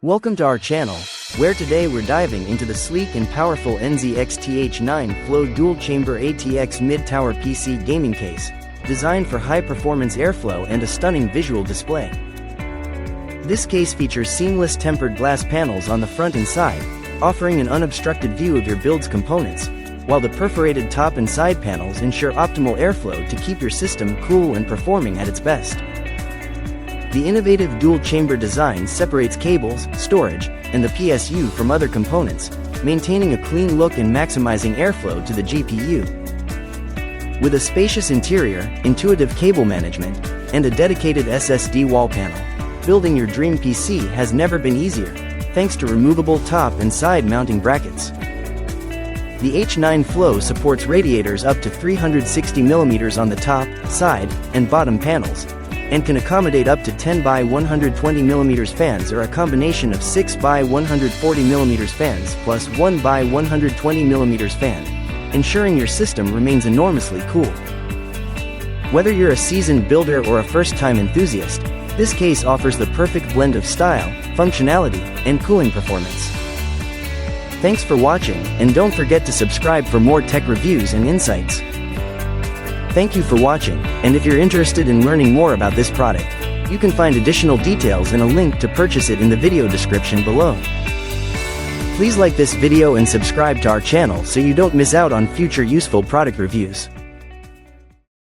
Welcome to our channel, where today we're diving into the sleek and powerful NZXT H9 Flow dual-chamber ATX mid-tower PC gaming case, designed for high-performance airflow and a stunning visual display. This case features seamless tempered glass panels on the front and side, offering an unobstructed view of your build's components, while the perforated top and side panels ensure optimal airflow to keep your system cool and performing at its best. The innovative dual-chamber design separates cables, storage, and the PSU from other components, maintaining a clean look and maximizing airflow to the GPU. With a spacious interior, intuitive cable management, and a dedicated SSD wall panel, building your dream PC has never been easier, thanks to removable top and side mounting brackets. The H9 Flow supports radiators up to 360 mm on the top, side, and bottom panels, and can accommodate up to 10 by 120 mm fans or a combination of 6 by 140 mm fans plus 1 by 120 mm fan, ensuring your system remains enormously cool. Whether you're a seasoned builder or a first-time enthusiast, this case offers the perfect blend of style, functionality, and cooling performance. Thanks for watching, and don't forget to subscribe for more tech reviews and insights. Thank you for watching, and if you're interested in learning more about this product, you can find additional details and a link to purchase it in the video description below. Please like this video and subscribe to our channel so you don't miss out on future useful product reviews.